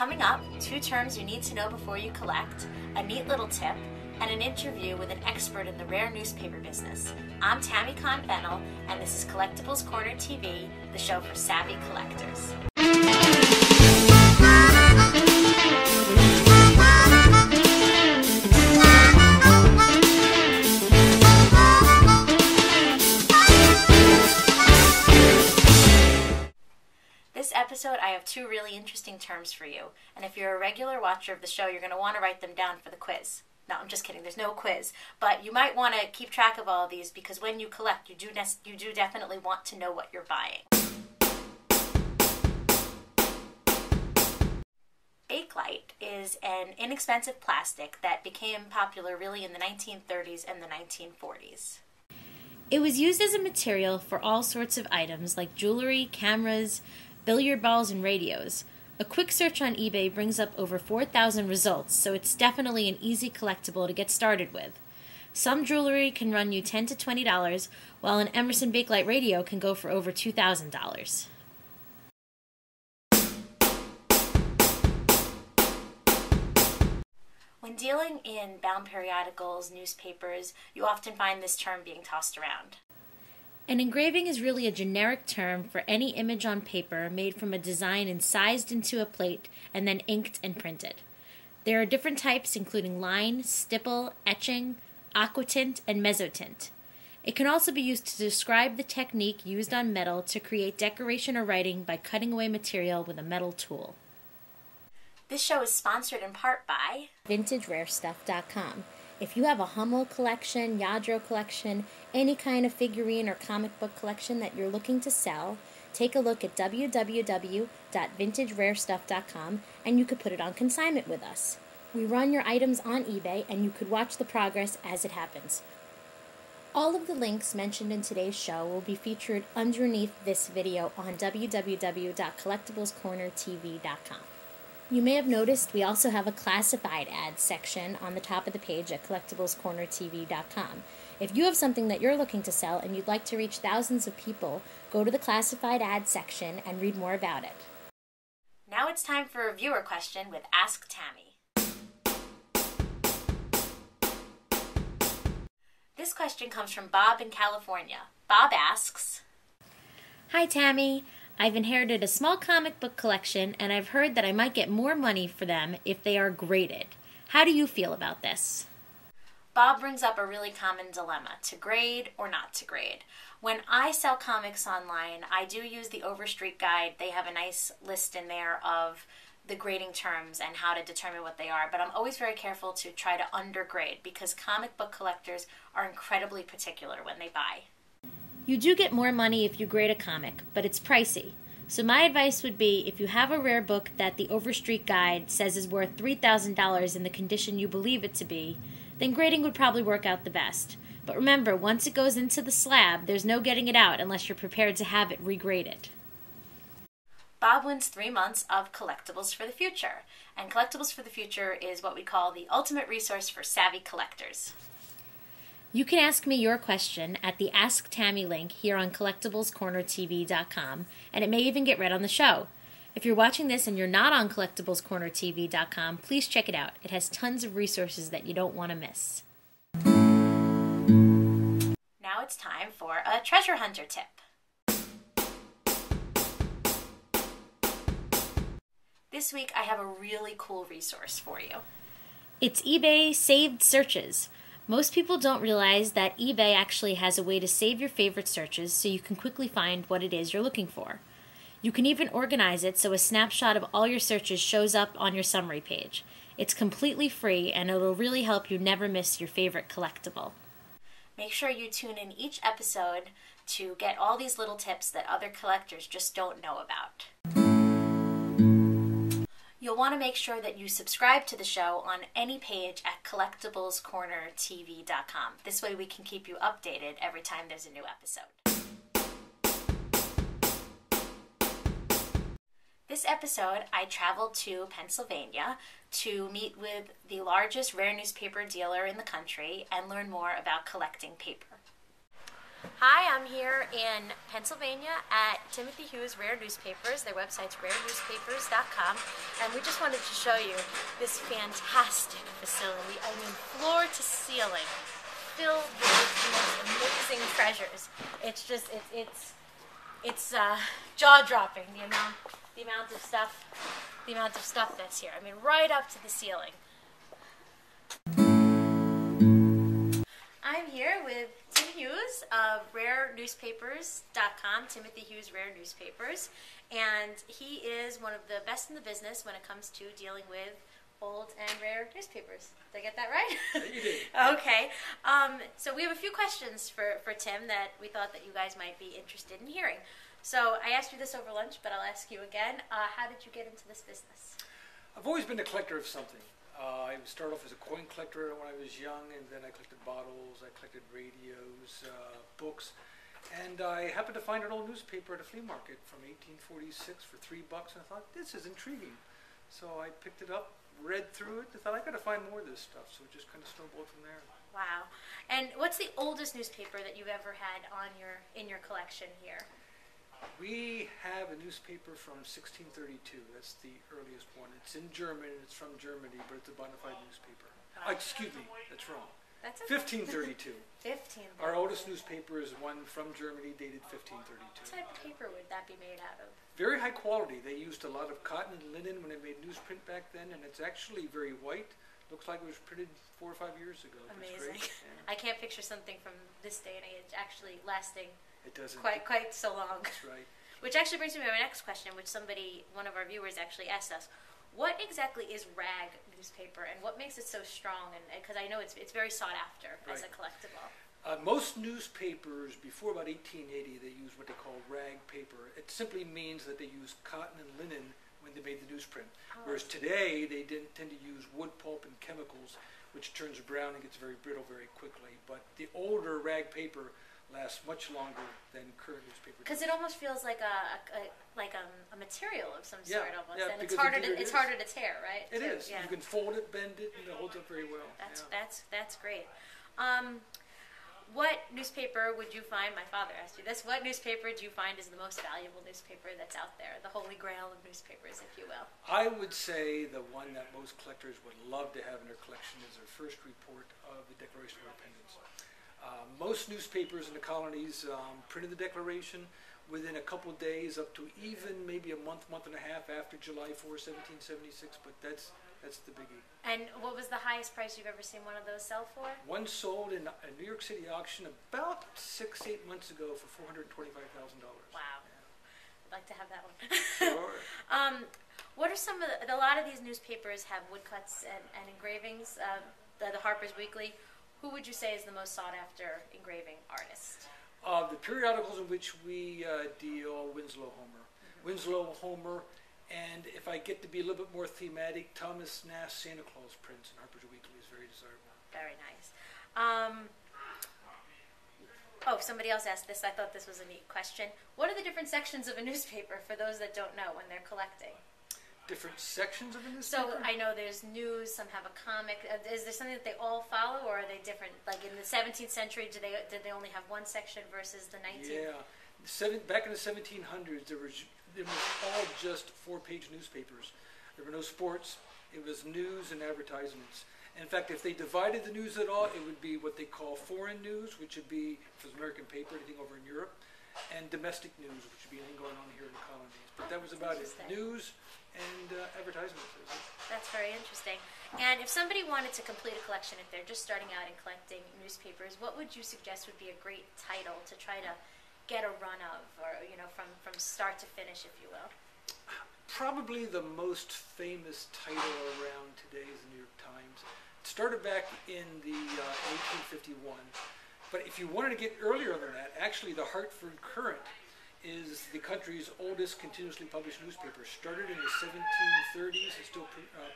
Coming up, 2 terms you need to know before you collect, a neat little tip, and an interview with an expert in the rare newspaper business. I'm Tammy Conn-Fennell, and this is Collectibles Corner TV, the show for savvy collectors. This episode, I have 2 really interesting terms for you, and if you're a regular watcher of the show, you're going to want to write them down for the quiz. No, I'm just kidding, there's no quiz, but you might want to keep track of all of these because when you collect, you do definitely want to know what you're buying. Bakelite is an inexpensive plastic that became popular really in the 1930s and the 1940s. It was used as a material for all sorts of items like jewelry, cameras, billiard balls, and radios. A quick search on eBay brings up over 4,000 results, so it's definitely an easy collectible to get started with. Some jewelry can run you $10 to $20, while an Emerson Bakelite radio can go for over $2,000. When dealing in bound periodicals, newspapers, you often find this term being tossed around. An engraving is really a generic term for any image on paper made from a design incised into a plate and then inked and printed. There are different types including line, stipple, etching, aquatint, and mezzotint. It can also be used to describe the technique used on metal to create decoration or writing by cutting away material with a metal tool. This show is sponsored in part by VintageRareStuff.com. If you have a Hummel collection, Yadro collection, any kind of figurine or comic book collection that you're looking to sell, take a look at www.VintageRareStuff.com and you could put it on consignment with us. We run your items on eBay and you could watch the progress as it happens. All of the links mentioned in today's show will be featured underneath this video on www.collectiblescornertv.com. You may have noticed we also have a classified ads section on the top of the page at collectiblescornertv.com. If you have something that you're looking to sell and you'd like to reach thousands of people, go to the classified ads section and read more about it. Now it's time for a viewer question with Ask Tammy. This question comes from Bob in California. Bob asks, "Hi Tammy. I've inherited a small comic book collection, and I've heard that I might get more money for them if they are graded. How do you feel about this?" Bob brings up a really common dilemma, to grade or not to grade. When I sell comics online, I do use the Overstreet Guide. They have a nice list in there of the grading terms and how to determine what they are, but I'm always very careful to try to undergrade because comic book collectors are incredibly particular when they buy. You do get more money if you grade a comic, but it's pricey. So my advice would be if you have a rare book that the Overstreet Guide says is worth $3,000 in the condition you believe it to be, then grading would probably work out the best. But remember, once it goes into the slab, there's no getting it out unless you're prepared to have it regraded. Bob wins 3 months of Collectibles for the Future. And Collectibles for the Future is what we call the ultimate resource for savvy collectors. You can ask me your question at the Ask Tammy link here on CollectiblesCornerTV.com, and it may even get read on the show. If you're watching this and you're not on CollectiblesCornerTV.com, please check it out. It has tons of resources that you don't want to miss. Now it's time for a treasure hunter tip. This week I have a really cool resource for you. It's eBay Saved Searches. Most people don't realize that eBay actually has a way to save your favorite searches so you can quickly find what it is you're looking for. You can even organize it so a snapshot of all your searches shows up on your summary page. It's completely free and it'll really help you never miss your favorite collectible. Make sure you tune in each episode to get all these little tips that other collectors just don't know about. You'll want to make sure that you subscribe to the show on any page at collectiblescornertv.com. This way we can keep you updated every time there's a new episode. This episode, I traveled to Pennsylvania to meet with the largest rare newspaper dealer in the country and learn more about collecting paper. Hi, I'm here in Pennsylvania at Timothy Hughes Rare Newspapers. Their website's rarenewspapers.com, and we just wanted to show you this fantastic facility. I mean, floor to ceiling, filled with the most amazing treasures. It's just, it's jaw-dropping, the amount of stuff that's here. I mean, right up to the ceiling. I'm here with Tim Hughes of rarenewspapers.com, Timothy Hughes Rare Newspapers, and he is one of the best in the business when it comes to dealing with old and rare newspapers. Did I get that right? Yeah, you did. Okay. So we have a few questions for Tim that we thought that you guys might be interested in hearing. So I asked you this over lunch, but I'll ask you again. How did you get into this business? I've always been a collector of something. I started off as a coin collector when I was young, and then I collected bottles, I collected radios, books, and I happened to find an old newspaper at a flea market from 1846 for $3, and I thought, this is intriguing. So I picked it up, read through it, and thought, I got to find more of this stuff, so it just kind of snowballed from there. Wow. And what's the oldest newspaper that you've ever had in your collection here? We have a newspaper from 1632. That's the earliest one. It's in German. It's from Germany, but it's a bona fide newspaper. Excuse me, that's wrong. That's okay. 1532. 1532. Our oldest newspaper is one from Germany, dated 1532. What type of paper would that be made out of? Very high quality. They used a lot of cotton and linen when they made newsprint back then, and it's actually very white. Looks like it was printed 4 or 5 years ago. Amazing. Yeah. I can't picture something from this day and age actually lasting It doesn't. quite so long. That's right. Which actually brings me to my next question, which one of our viewers actually asked us. What exactly is rag newspaper, and what makes it so strong? And because I know it's very sought after as a collectible. Most newspapers before about 1880, they used what they call rag paper. It simply means that they used cotton and linen when they made the newsprint. Whereas today, they didn't tend to use wood pulp and chemicals, which turns brown and gets very brittle very quickly. But the older rag paper lasts much longer than current newspaper. Because it almost feels like a material of some sort, almost, yeah, and it's harder to tear, right? It is. Yeah. You can fold it, bend it, and it holds up very well. That's great. What newspaper would you find? My father asked you this. What newspaper do you find is the most valuable newspaper that's out there? The holy grail of newspapers, if you will. I would say the one that most collectors would love to have in their collection is their first report of the Declaration of Independence. Most newspapers in the colonies printed the Declaration within a couple of days, up to even maybe a month and a half after July 4, 1776. But that's the biggie. And what was the highest price you've ever seen one of those sell for? One sold in a New York City auction about 6-8 months ago for $425,000. Wow. I'd like to have that one. Sure. What are some of a lot of these newspapers have woodcuts and engravings, the Harper's Weekly. Who would you say is the most sought after engraving artist? The periodicals in which we deal, Winslow Homer. Winslow Homer, and if I get to be a little bit more thematic, Thomas Nast Santa Claus prints in Harper's Weekly is very desirable. Very nice. Somebody else asked this. I thought this was a neat question. What are the different sections of a newspaper for those that don't know when they're collecting? Different sections of a newspaper? So I know there's news, some have a comic. Is there something that they all follow, or are they different? Like in the 17th century, did they only have one section versus the 19th? Yeah. Back in the 1700s, there was all just 4-page newspapers. There were no sports. It was news and advertisements. And in fact, if they divided the news at all, it would be what they call foreign news, which would be, if it was American paper, anything over in Europe, and domestic news, which would be anything going on here in the colonies. But that was about it. News and advertisements. That's very interesting. And if somebody wanted to complete a collection, if they're just starting out in collecting newspapers, what would you suggest would be a great title to try to get a run of, or from start to finish, if you will? Probably the most famous title around today is the New York Times. It started back in the 1851, but if you wanted to get earlier than that, actually the Hartford Courant is the country's oldest continuously published newspaper. Started in the 1730s and still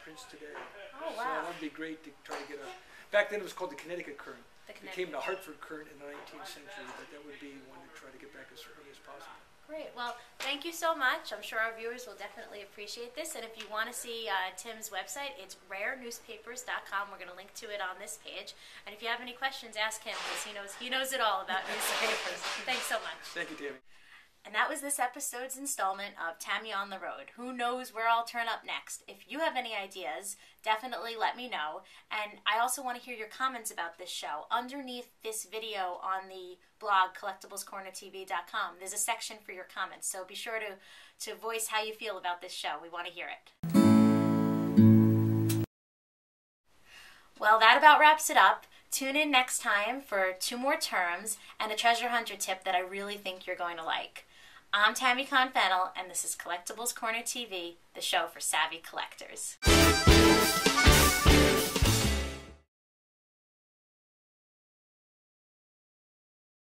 prints today. Oh, wow. So that would be great to try to get a... Back then it was called the Connecticut Courant. It became the Hartford Courant in the 19th century, but that would be one to try to get back as early as possible. Great. Well, thank you so much. I'm sure our viewers will definitely appreciate this. And if you want to see Tim's website, it's rarenewspapers.com. We're going to link to it on this page. And if you have any questions, ask him, because he knows it all about newspapers. Thanks so much. Thank you, Tammy. And that was this episode's installment of Tammy on the Road. Who knows where I'll turn up next? If you have any ideas, definitely let me know. And I also want to hear your comments about this show. Underneath this video on the blog, collectiblescornertv.com, there's a section for your comments. So be sure to voice how you feel about this show. We want to hear it. Well, that about wraps it up. Tune in next time for 2 more terms and a treasure hunter tip that I really think you're going to like. I'm Tammy Confennel, and this is Collectibles Corner TV, the show for savvy collectors.